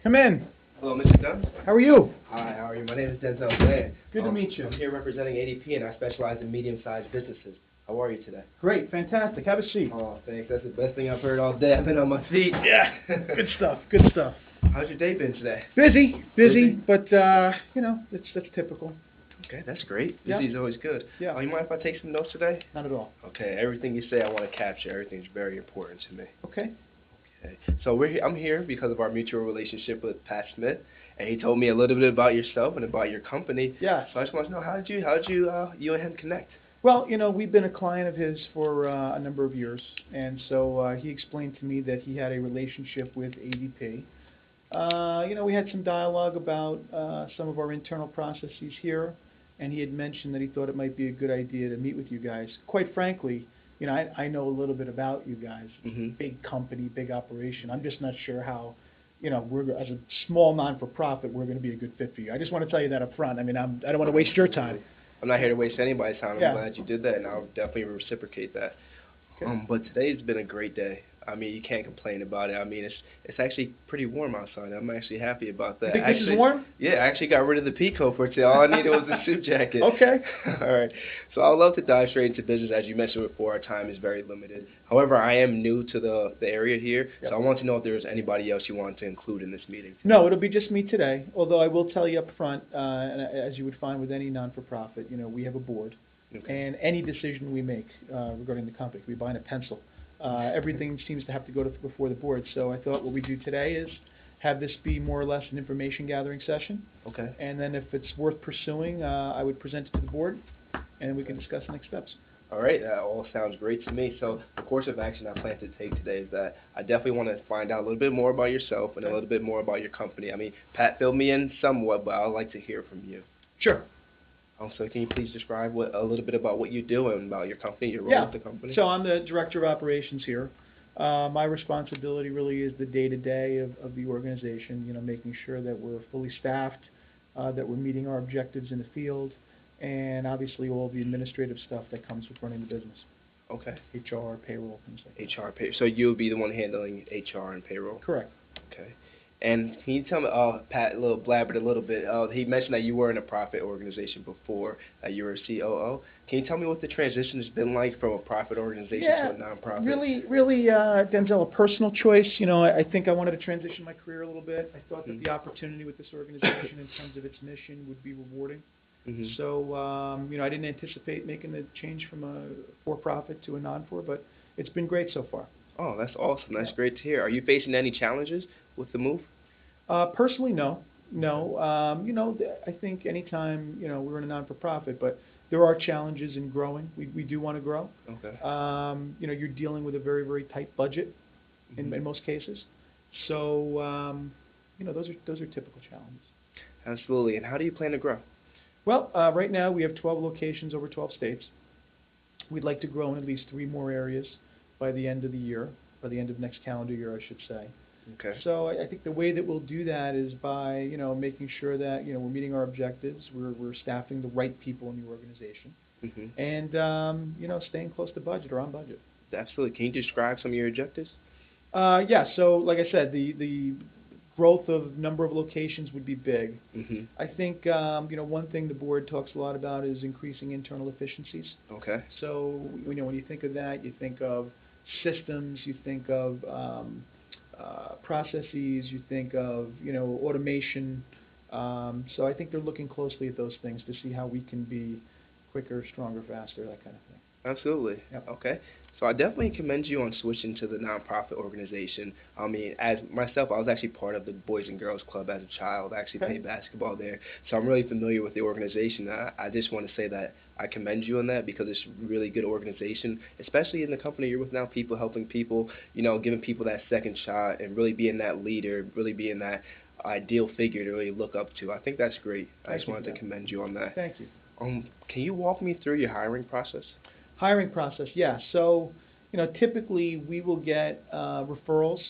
Come in. Hello, Mr. Dunn. How are you? Hi, how are you? My name is Denzel. Good to meet you. I'm here representing ADP, and I specialize in medium-sized businesses. How are you today? Great, fantastic. Have a seat. Oh, thanks. That's the best thing I've heard all day. I've been on my feet. Yeah, good stuff, good stuff. How's your day been today? Busy, but, you know, that's typical. Okay, that's great. Yeah. Busy is always good. Yeah. You mind if I take some notes today? Not at all. Okay, everything you say I want to capture. Everything's very important to me. Okay. Okay. So I'm here because of our mutual relationship with Pat Smith, and he told me a little bit about yourself and about your company. Yeah. So I just want to know, how did you and him connect? Well, you know, we've been a client of his for a number of years, and so he explained to me that he had a relationship with ADP. You know, we had some dialogue about some of our internal processes here, and he had mentioned that he thought it might be a good idea to meet with you guys. Quite frankly, you know, I know a little bit about you guys. Mm-hmm. Big company, big operation. I'm just not sure how, you know, we're as a small non-for-profit, we're going to be a good fit for you. I just want to tell you that up front. I mean, I don't want to waste your time. I'm not here to waste anybody's time. Yeah. I'm glad you did that, and I'll definitely reciprocate that. Okay. But today's been a great day. I mean, you can't complain about it. I mean, it's actually pretty warm outside. I'm actually happy about that. You think this is warm? Yeah, I actually got rid of the pea coat for today. All I needed was a suit jacket. Okay. All right. So I'd love to dive straight into business. As you mentioned before, our time is very limited. However, I am new to the area here, Yep. so I want to know if there's anybody else you want to include in this meeting. No, it'll be just me today, although I will tell you up front, and as you would find with any non-for-profit, you know, we have a board. Okay. And any decision we make regarding the company, we buy in a pencil. Everything seems to have to go before the board. So I thought what we do today is have this be more or less an information gathering session. Okay. And then if it's worth pursuing, I would present it to the board, and we can discuss the next steps. All right, that all sounds great to me. So the course of action I plan to take today is that I definitely want to find out a little bit more about yourself and a little bit more about your company. I mean, Pat filled me in somewhat, but I'd like to hear from you. Sure. So can you please describe a little bit about what you do and about your company, your role with the company? So I'm the director of operations here. My responsibility really is the day-to-day of the organization, you know, making sure that we're fully staffed, that we're meeting our objectives in the field, and obviously all the administrative stuff that comes with running the business. Okay. HR, payroll, things like that. So you'll be the one handling HR and payroll? Correct. Okay. And can you tell me, Pat blabbered a little bit, he mentioned that you were in a profit organization before, you were a COO. Can you tell me what the transition has been like from a profit organization to a nonprofit? Really, Denzel, a personal choice. You know, I think I wanted to transition my career a little bit. I thought that the opportunity with this organization in terms of its mission would be rewarding. Mm-hmm. So, you know, I didn't anticipate making the change from a for-profit to a non-for, but it's been great so far. Oh, that's awesome. That's great to hear. Are you facing any challenges with the move? Personally, no. You know, I think anytime, you know, we're in a non-for-profit, but there are challenges in growing. We do want to grow. Okay. You know, you're dealing with a very, very tight budget in most cases. So, you know, those are typical challenges. Absolutely. And how do you plan to grow? Well, right now we have 12 locations over 12 states. We'd like to grow in at least 3 more areas by the end of the year, by the end of next calendar year, I should say. Okay. So I think the way that we'll do that is by, you know, making sure that, you know, we're meeting our objectives, we're staffing the right people in the organization, and, you know, staying close to budget or on budget. Absolutely. Can you describe some of your objectives? Yeah, so like I said, the growth of number of locations would be big. I think, you know, one thing the board talks a lot about is increasing internal efficiencies. Okay. So, you know, when you think of that, you think of systems, you think of processes, you think of, you know, automation. So I think they're looking closely at those things to see how we can be quicker, stronger, faster, that kind of thing. Absolutely. Yep. Okay. So I definitely commend you on switching to the nonprofit organization. I mean, as myself, I was actually part of the Boys and Girls Club as a child. I actually played basketball there. So I'm really familiar with the organization. I just want to say that I commend you on that because it's a really good organization, especially in the company you're with now, people helping people, you know, giving people that second shot and really being that leader, really being that ideal figure to really look up to. I think that's great. I just wanted to commend you on that. Thank you. Can you walk me through your hiring process? Hiring process, yeah. So, you know, typically we will get referrals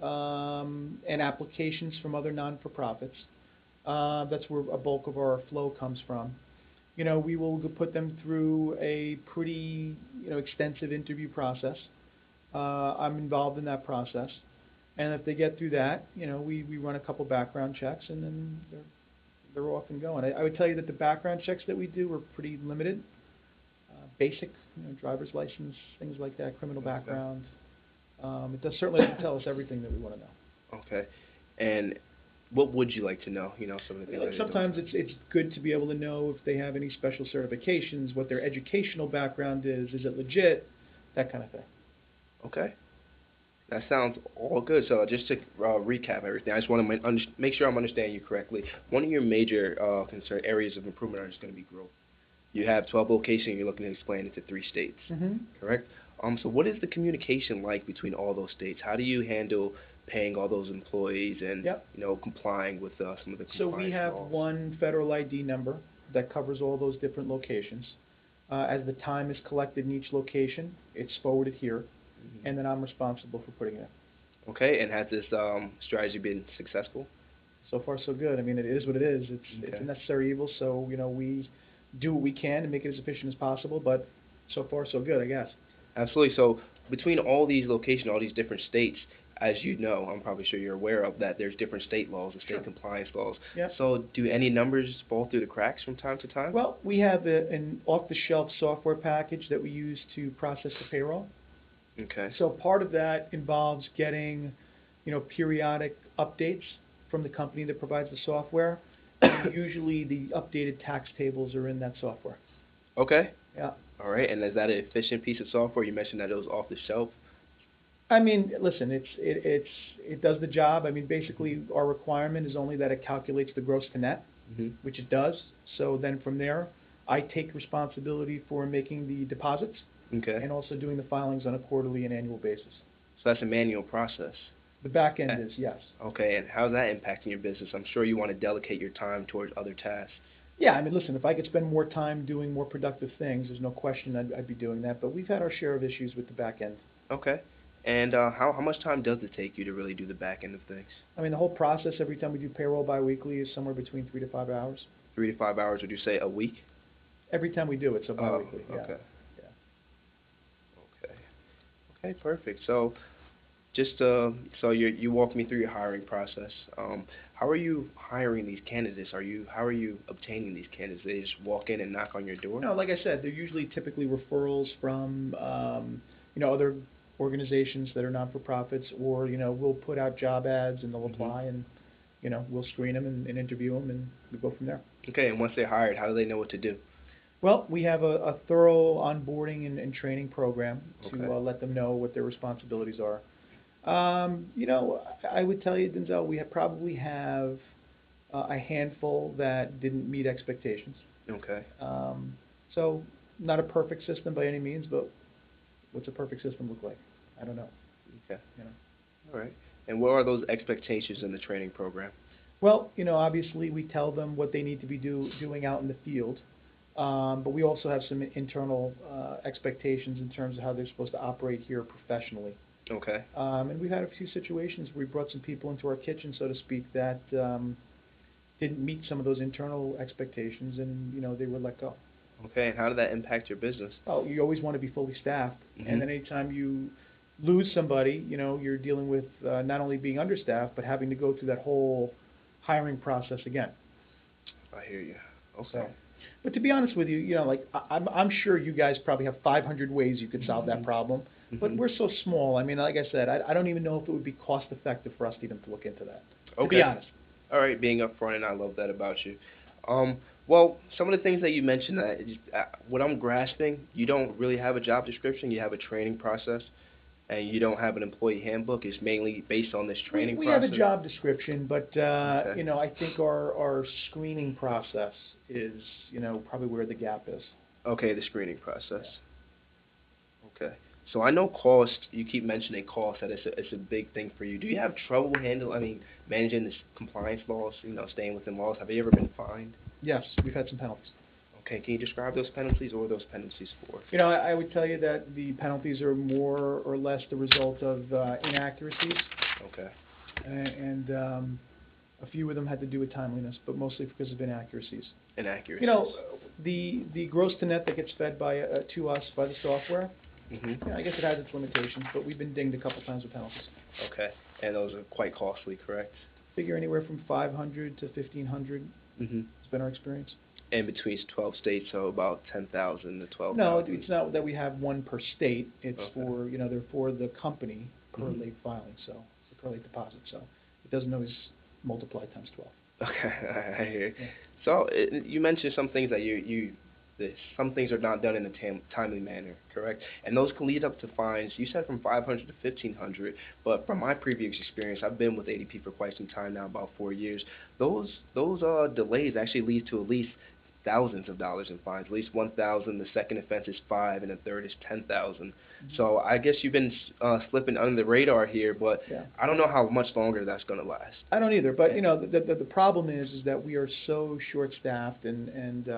and applications from other non-for-profits. That's where a bulk of our flow comes from. You know, we will put them through a pretty, you know, extensive interview process. I'm involved in that process. And if they get through that, we run a couple background checks, and then they're off and going. I would tell you that the background checks that we do are pretty limited, basic, driver's license, things like that, criminal background. It certainly doesn't tell us everything that we want to know. Okay. And what would you like to know? Some of the things. Like sometimes it's good to be able to know if they have any special certifications, what their educational background is it legit, that kind of thing. Okay. That sounds all good. So just to recap everything, I just want to make sure I'm understanding you correctly. One of your major concern areas of improvement are just going to be growth. You have 12 locations, and you're looking to expand it to 3 states, correct? So what is the communication like between all those states? How do you handle paying all those employees and complying with some of the compliance So we have laws? one federal ID number that covers all those different locations. As the time is collected in each location, it's forwarded here, and then I'm responsible for putting it in. Okay, and has this strategy been successful? So far, so good. I mean, it is what it is. It's a necessary evil, so we do what we can to make it as efficient as possible, but so far, so good, I guess. Absolutely. So between all these locations, all these different states, as you know, I'm probably sure you're aware of that there's different state laws and state compliance laws. Yep. So do any numbers fall through the cracks from time to time? Well, we have an off-the-shelf software package that we use to process the payroll. Okay. So part of that involves getting, periodic updates from the company that provides the software. And usually the updated tax tables are in that software. Okay. Yeah. All right. And is that an efficient piece of software? You mentioned that it was off the shelf. I mean, listen, it does the job. I mean, basically our requirement is only that it calculates the gross to net, which it does. So then from there, I take responsibility for making the deposits. Okay. And also doing the filings on a quarterly and annual basis. So that's a manual process. The back end is, yes. Okay, and how's that impacting your business? I'm sure you want to delegate your time towards other tasks. Yeah, I mean, listen, if I could spend more time doing more productive things, there's no question I'd be doing that. But we've had our share of issues with the back end. Okay. And how much time does it take you to really do the back end of things? I mean, the whole process, every time we do payroll biweekly, is somewhere between 3 to 5 hours. 3 to 5 hours, would you say a week? Every time we do it, so biweekly, okay. yeah. Okay, perfect. So, so you walked me through your hiring process. How are you hiring these candidates? How are you obtaining these candidates? They just walk in and knock on your door? No, like I said, they're usually typically referrals from other organizations that are not-for-profits, or we'll put out job ads and they'll apply, and we'll screen them and interview them, and we go from there. Okay, and once they're hired, how do they know what to do? Well, we have a thorough onboarding and training program to let them know what their responsibilities are. I would tell you, Denzel, we probably have a handful that didn't meet expectations. Okay. So not a perfect system by any means, but what's a perfect system look like? I don't know. Okay. All right. And what are those expectations in the training program? Well, obviously we tell them what they need to be doing out in the field. But we also have some internal expectations in terms of how they're supposed to operate here professionally. Okay. And we've had a few situations where we brought some people into our kitchen, so to speak, that didn't meet some of those internal expectations, and they were let go. Okay, and how did that impact your business? Oh, you always want to be fully staffed, and then anytime you lose somebody, you're dealing with not only being understaffed, but having to go through that whole hiring process again. I hear you. Okay. So, but to be honest with you, I'm sure you guys probably have 500 ways you could solve that problem, but we're so small. I mean, like I said, I don't even know if it would be cost effective for us to even look into that. Okay. To be honest. All right, being upfront, and I love that about you. Well, some of the things that you mentioned, what I'm grasping, you don't really have a job description. You have a training process, and you don't have an employee handbook. It's mainly based on this training process. We have a job description, but I think our screening process is probably where the gap is. Okay, the screening process. Okay. So I know cost. You keep mentioning cost. That it's a big thing for you. Do you have trouble managing the compliance laws? Staying within laws. Have you ever been fined? Yes, we've had some penalties. Okay, can you describe those penalties, or those penalties for? I would tell you that the penalties are more or less the result of inaccuracies. Okay. And a few of them had to do with timeliness, but mostly because of inaccuracies. Inaccuracies. The gross to net that gets fed to us by the software. I guess it has its limitations, but we've been dinged a couple times with penalties. Okay. And those are quite costly, correct? Figure anywhere from 500 to 1,500 Mm-hmm. has been our experience. And between 12 states, so about 10,000 to 12,000. No, it's not that we have one per state. It's Okay. for, they're for the company per Mhm. late filing, so, per late deposit, so it doesn't always multiply times 12. Okay, I hear. Yeah. So you mentioned some things that some things are not done in a timely manner, correct? And those can lead up to fines. You said from 500 to 1,500, but from my previous experience, I've been with ADP for quite some time now, about 4 years. Those delays actually lead to at least thousands of dollars in fines. At least 1,000. The second offense is 5, and the third is 10,000. Mm-hmm. So I guess you've been slipping under the radar here, but Yeah. I don't know how much longer that's going to last. I don't either, but the problem is that we are so short-staffed, and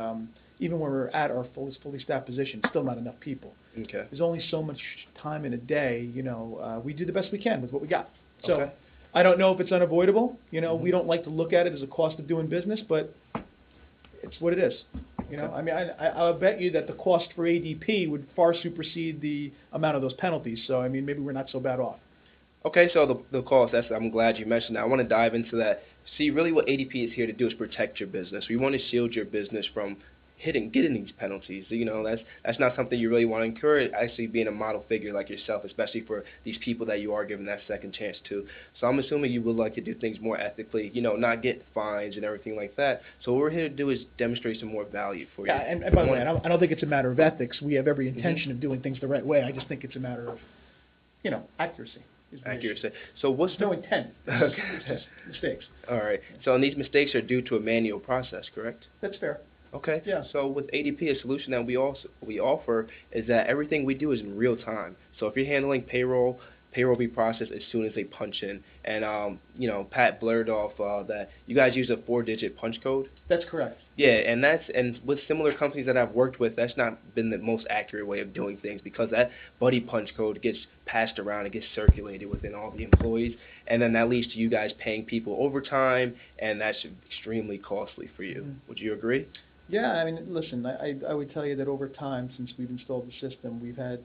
even when we're at our fully staffed position, still not enough people. Okay. There's only so much time in a day. We do the best we can with what we got. So Okay. I don't know if it's unavoidable. Mhm. We don't like to look at it as a cost of doing business, but it's what it is. Okay. I mean, I'll bet you that the cost for ADP would far supersede the amount of those penalties. So I mean, maybe we're not so bad off. Okay, so the cost, I'm glad you mentioned that. I want to dive into that. See, really what ADP is here to do is protect your business. We want to shield your business from getting these penalties. That's not something you really want to incur, actually being a model figure like yourself, especially for these people that you are giving that second chance to. So I'm assuming you would like to do things more ethically, not get fines and everything like that. So what we're here to do is demonstrate some more value for you. Yeah, and by the way, I don't think it's a matter of ethics. We have every intention of doing things the right way. I just think it's a matter of, accuracy. Accuracy. So what's There's no intent. Okay. It's just mistakes. All right. So these mistakes are due to a manual process, correct? That's fair. Okay. Yeah. So with ADP, a solution that we offer is that everything we do is in real time. So if you're handling payroll will be processed as soon as they punch in. And Pat blurred off that you guys use a 4-digit punch code. That's correct. Yeah, and with similar companies that I've worked with, that's not been the most accurate way of doing things, because that buddy punch code gets passed around, it gets circulated within all the employees, and then that leads to you guys paying people overtime, and that's extremely costly for you. Mm-hmm. Would you agree? Yeah, I mean, listen, I would tell you that over time, since we've installed the system, we've had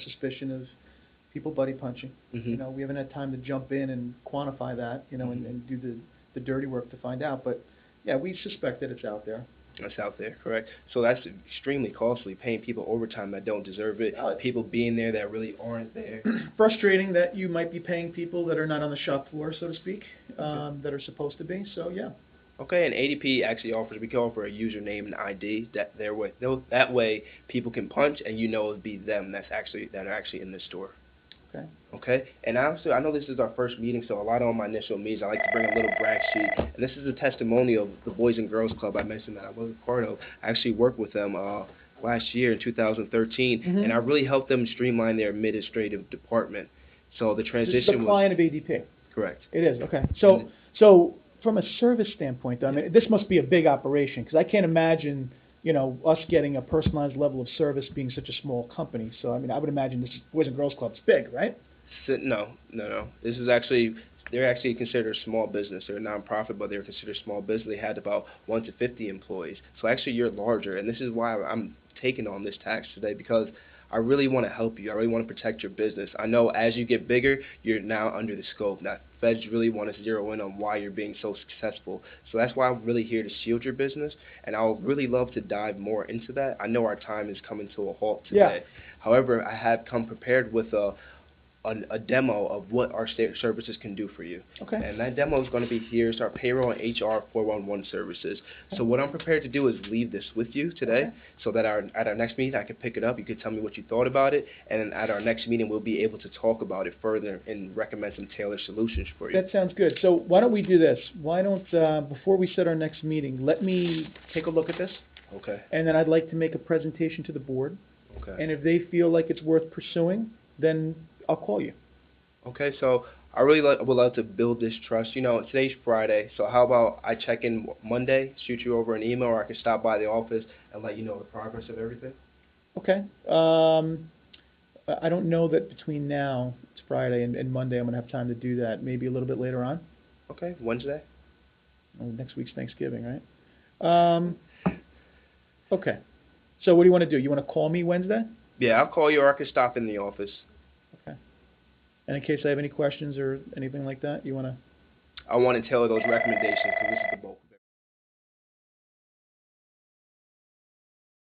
suspicion of people buddy punching. Mm-hmm. We haven't had time to jump in and quantify that, and do the dirty work to find out. But yeah, we suspect that it's out there. That's out there, correct? So that's extremely costly, paying people overtime that don't deserve it, people being there that really aren't there. Frustrating that you might be paying people that are not on the shop floor, so to speak, that are supposed to be. So yeah. Okay, and ADP actually we can offer a username and ID that way people can punch and it'll be them that are actually in the store. Okay. Okay, and also I know this is our first meeting, so a lot on my initial meetings I like to bring a little brag sheet, and this is a testimonial of the Boys and Girls Club I mentioned that I wasn't part of. I actually worked with them last year in 2013, and I really helped them streamline their administrative department. So the transition This is the client of ADP. Correct. It is, okay. So from a service standpoint, though, I mean, this must be a big operation, because I can't imagine, us getting a personalized level of service being such a small company. So, I mean, I would imagine this Boys and Girls Club's big, right? No. This is they're actually considered a small business. They're a nonprofit, but they're considered a small business. They had about 1 to 50 employees. So actually you're larger, and this is why I'm taking on this task today, because I really want to help you. I really want to protect your business. I know as you get bigger, you're now under the scope. Now, feds really want to zero in on why you're being so successful. So that's why I'm really here to shield your business, and I would really love to dive more into that. I know our time is coming to a halt today. Yeah. However, I have come prepared with a demo of what our services can do for you. Okay. And that demo is going to be here. It's our payroll and HR 411 services. So what I'm prepared to do is leave this with you today, so that at our next meeting I can pick it up. You can tell me what you thought about it, and then at our next meeting we'll be able to talk about it further and recommend some tailored solutions for you. That sounds good. So why don't we do this? Why don't, before we set our next meeting, let me take a look at this. Okay. And then I'd like to make a presentation to the board. Okay. And if they feel like it's worth pursuing, then I'll call you. Okay, so I really would love to build this trust. Today's Friday, so how about I check in Monday, shoot you over an email, or I can stop by the office and let you know the progress of everything? Okay. I don't know that between now, it's Friday, and Monday I'm going to have time to do that. Maybe a little bit later on. Okay, Wednesday? Well, next week's Thanksgiving, right? Okay. So what do you want to do? You want to call me Wednesday? Yeah, I'll call you, or I can stop in the office. Okay. And in case I have any questions or anything like that, you want to? I want to tailor those recommendations because